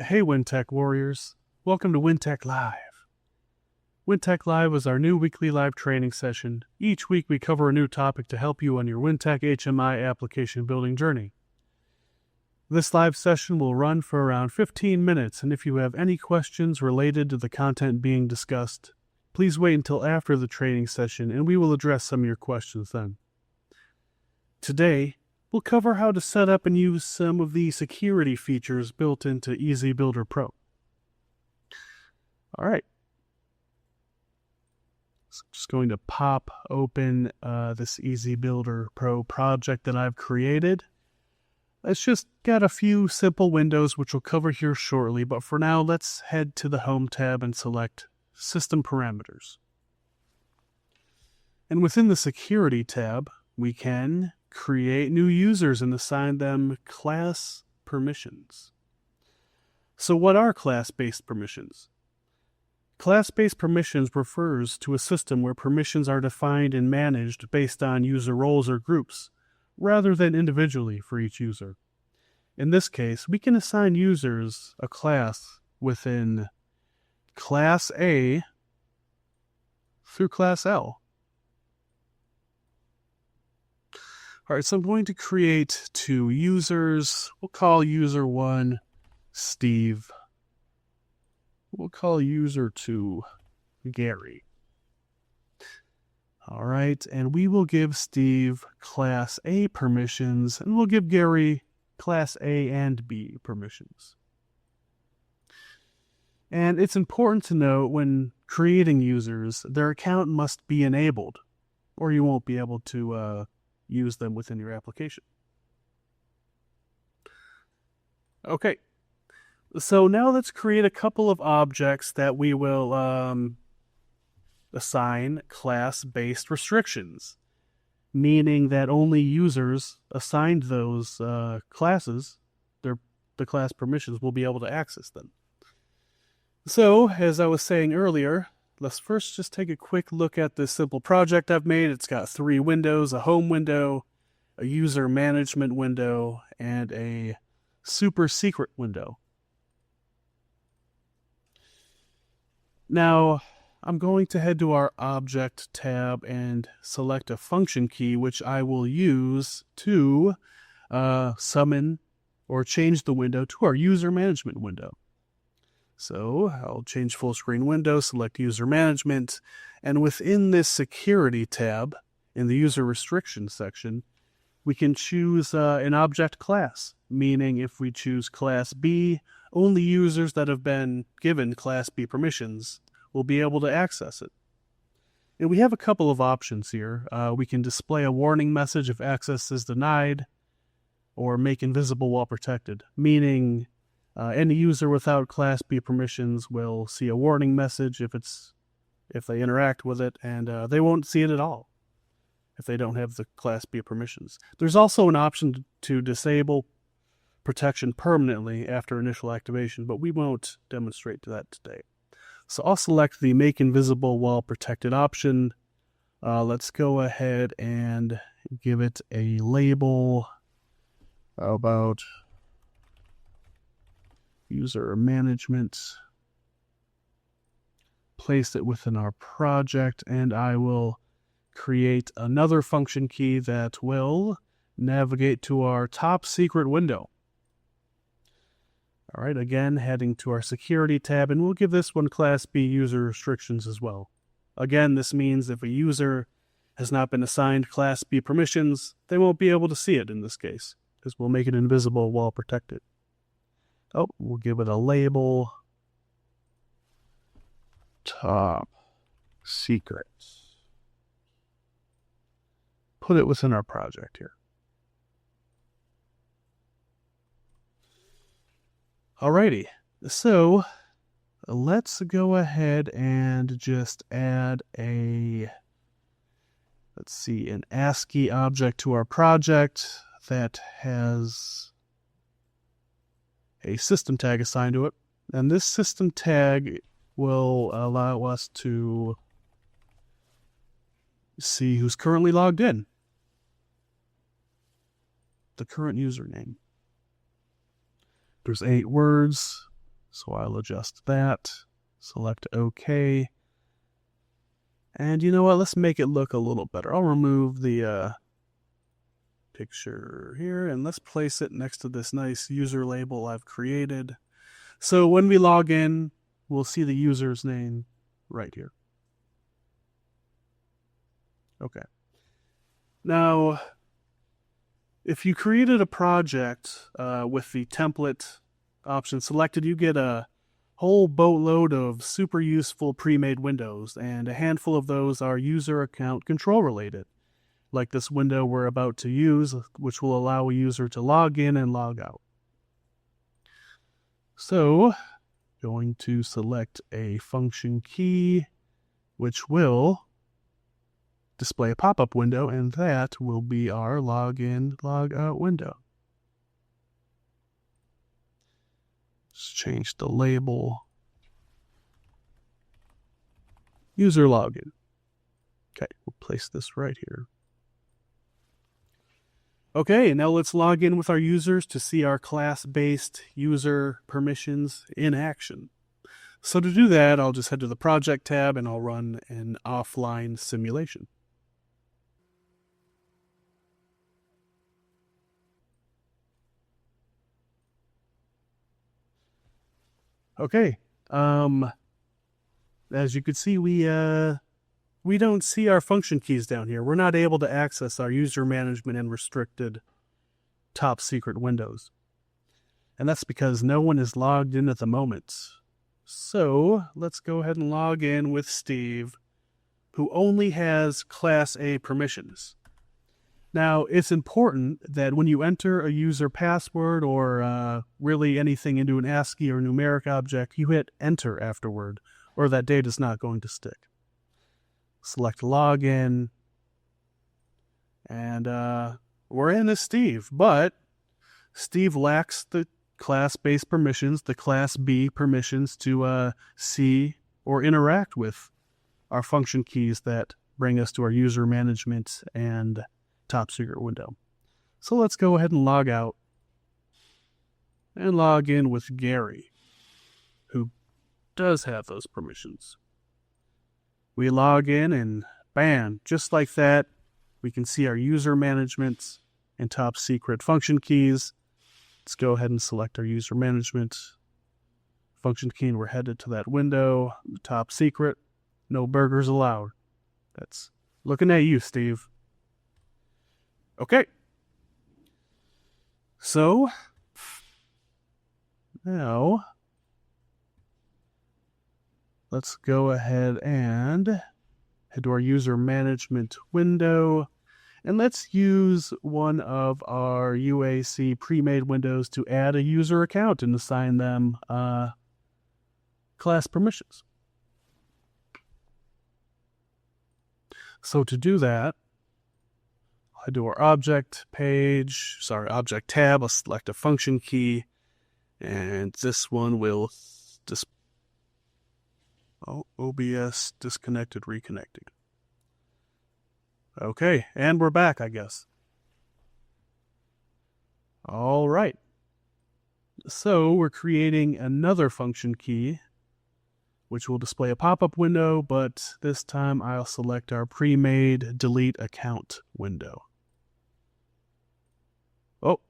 Hey Weintek warriors, welcome to Weintek Live. Weintek Live is our new weekly live training session. Each week we cover a new topic to help you on your Weintek HMI application building journey. This live session will run for around 15 minutes, and if you have any questions related to the content being discussed, please wait until after the training session and we will address some of your questions then. Today, we'll cover how to set up and use some of the security features built into EasyBuilder Pro. All right. So I'm just going to pop open this EasyBuilder Pro project that I've created. It's just got a few simple windows which we'll cover here shortly, but for now, let's head to the Home tab and select System Parameters. And within the Security tab, we can create new users and assign them class permissions. So what are class-based permissions? Class-based permissions refers to a system where permissions are defined and managed based on user roles or groups, rather than individually for each user. In this case, we can assign users a class within Class A through Class L. All right, so I'm going to create two users. We'll call user 1 Steve. We'll call user 2 Gary. All right, and we will give Steve Class A permissions, and we'll give Gary Class A and B permissions. And it's important to note when creating users, their account must be enabled, or you won't be able to use them within your application. Okay, so now let's create a couple of objects that we will assign class-based restrictions, meaning that only users assigned those classes, the class permissions, will be able to access them. So, as I was saying earlier, let's first just take a quick look at this simple project I've made. It's got 3 windows, a home window, a user management window, and a super secret window. Now, I'm going to head to our Object tab and select a function key, which I will use to summon or change the window to our user management window. So I'll change full screen window, select user management, and within this security tab, in the user restrictions section, we can choose an object class, meaning if we choose class B, only users that have been given class B permissions will be able to access it. And we have a couple of options here. We can display a warning message if access is denied, or make invisible while protected, meaning any user without Class B permissions will see a warning message if they interact with it, and they won't see it at all if they don't have the Class B permissions. There's also an option to disable protection permanently after initial activation, but we won't demonstrate that today. So I'll select the Make Invisible While Protected option. Let's go ahead and give it a label. How about user management? Place it within our project, and I will create another function key that will navigate to our top secret window. All right, again, heading to our security tab, and we'll give this one Class B user restrictions as well. Again, this means if a user has not been assigned Class B permissions, they won't be able to see it in this case, because we'll make it invisible while protected. Oh, we'll give it a label. Top secret. Put it within our project here. Alrighty, so let's go ahead and just add an ASCII object to our project that has a system tag assigned to it. And this system tag will allow us to see who's currently logged in. The current username. There's 8 words. So I'll adjust that, select OK. And you know what? Let's make it look a little better. I'll remove the picture here and let's place it next to this nice user label I've created. So when we log in, we'll see the user's name right here. Okay. Now, if you created a project with the template option selected, you get a whole boatload of super useful pre-made windows, and a handful of those are user account control related, like this window we're about to use, which will allow a user to log in and log out. So, going to select a function key, which will display a pop-up window, and that will be our login, logout window. Let's change the label. User login. Okay, we'll place this right here. Okay, now let's log in with our users to see our class-based user permissions in action. So to do that, I'll just head to the Project tab and I'll run an offline simulation. Okay, as you can see, we don't see our function keys down here. We're not able to access our user management and restricted top secret windows. And that's because no one is logged in at the moment. So let's go ahead and log in with Steve, who only has Class A permissions. Now, it's important that when you enter a user password or really anything into an ASCII or numeric object, you hit enter afterward, or that data is not going to stick. Select login, and we're in as Steve, but Steve lacks the class-based permissions, the Class B permissions to see or interact with our function keys that bring us to our user management and top secret window. So let's go ahead and log out and log in with Gary, who does have those permissions. We log in and bam, just like that, we can see our user management and top secret function keys. Let's go ahead and select our user management function key, and we're headed to that window, top secret, no burgers allowed. That's looking at you, Steve. Okay. So, now, let's go ahead and head to our user management window, and let's use one of our UAC pre-made windows to add a user account and assign them class permissions. So to do that, I do our object tab, I'll select a function key, and this one will OBS disconnected, reconnecting. Okay, and we're back, I guess. All right. So we're creating another function key, which will display a pop-up window, but this time I'll select our pre-made delete account window. Oh,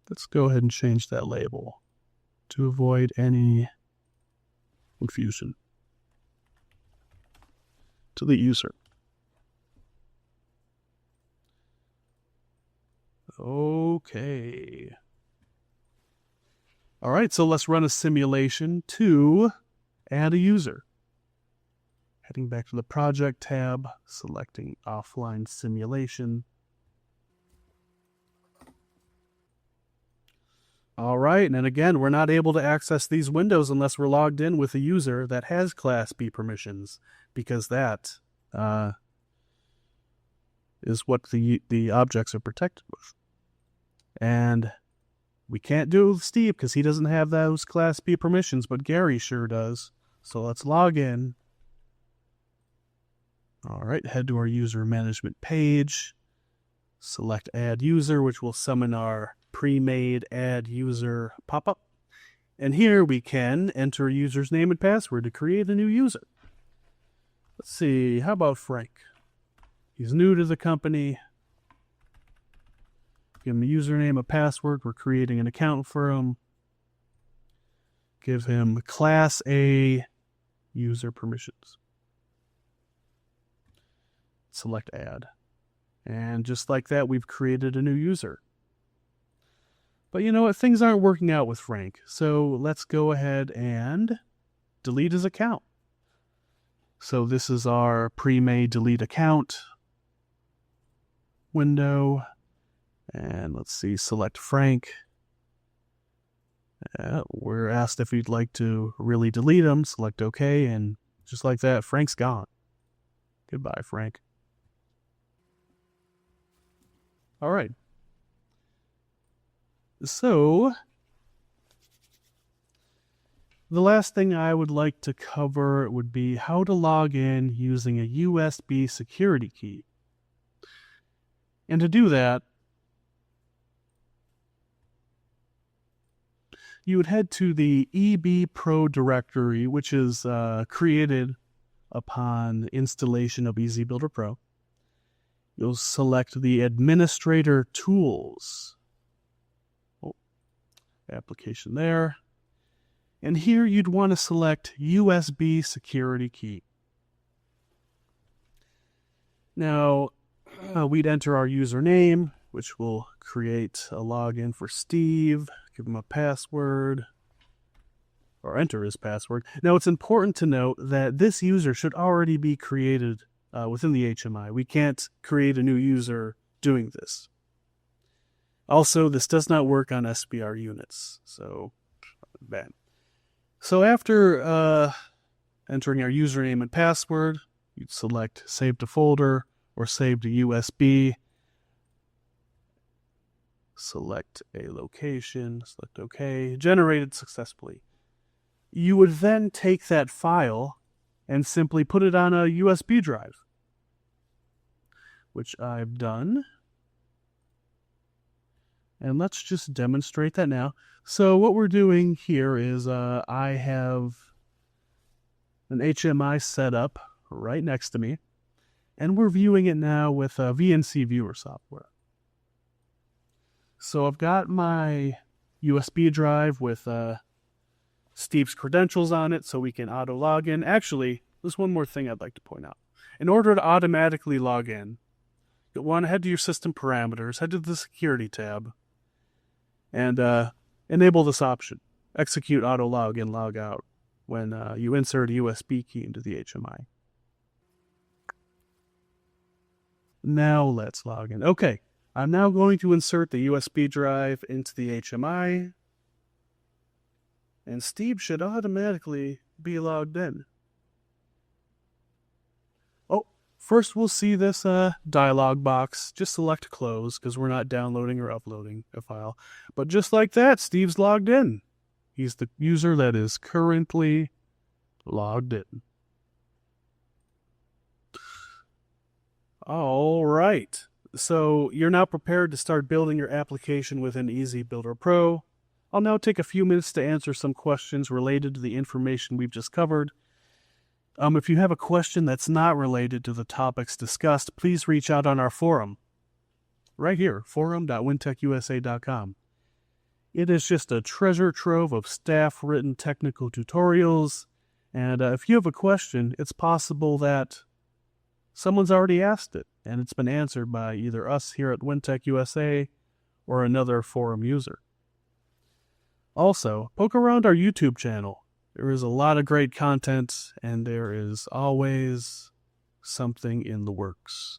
let's go ahead and change that label to avoid any confusion to the user. Okay. All right, so let's run a simulation to add a user. Heading back to the Project tab, selecting Offline Simulation. All right, and again, we're not able to access these windows unless we're logged in with a user that has Class B permissions, because that is what the objects are protected with. And we can't do it with Steve because he doesn't have those Class B permissions, but Gary sure does. So let's log in. All right, head to our user management page. Select Add User, which will summon our pre-made Add User pop-up. And here we can enter a user's name and password to create a new user. Let's see, how about Frank? He's new to the company. Give him a username, a password. We're creating an account for him. Give him Class A user permissions. Select Add. And just like that, we've created a new user. But you know what? Things aren't working out with Frank. So let's go ahead and delete his account. So this is our pre-made delete account window. And let's see, select Frank. We're asked if we'd like to really delete him. Select OK. And just like that, Frank's gone. Goodbye, Frank. All right. So, the last thing I would like to cover would be how to log in using a USB security key. And to do that, you would head to the EasyBuilder Pro directory, which is created upon installation of EasyBuilder Pro. You'll select the Administrator Tools application there. And here you'd want to select USB Security Key. Now, we'd enter our username, which will create a login for Steve, give him a password, or enter his password. Now, it's important to note that this user should already be created within the HMI. We can't create a new user doing this. Also, this does not work on SBR units, so bad. So after entering our username and password, you'd select Save to Folder or Save to USB. Select a location, select OK, generated successfully. You would then take that file and simply put it on a USB drive, which I've done. And let's just demonstrate that now. So what we're doing here is I have an HMI set up right next to me, and we're viewing it now with VNC Viewer software. So I've got my USB drive with Steve's credentials on it so we can auto log in. Actually, there's one more thing I'd like to point out. In order to automatically log in, you'll want to head to your system parameters, head to the security tab, and enable this option, execute auto log in, log out, when you insert a USB key into the HMI. Now let's log in. Okay, I'm now going to insert the USB drive into the HMI, and Steve should automatically be logged in. Oh, first we'll see this dialog box. Just select close because we're not downloading or uploading a file. But just like that, Steve's logged in. He's the user that is currently logged in. All right. So you're now prepared to start building your application within EasyBuilder Pro. I'll now take a few minutes to answer some questions related to the information we've just covered. If you have a question that's not related to the topics discussed, please reach out on our forum. Right here, forum.weintechusa.com. It is just a treasure trove of staff-written technical tutorials, and if you have a question, it's possible that someone's already asked it, and it's been answered by either us here at Weintek USA or another forum user. Also, poke around our YouTube channel. There is a lot of great content, and there is always something in the works.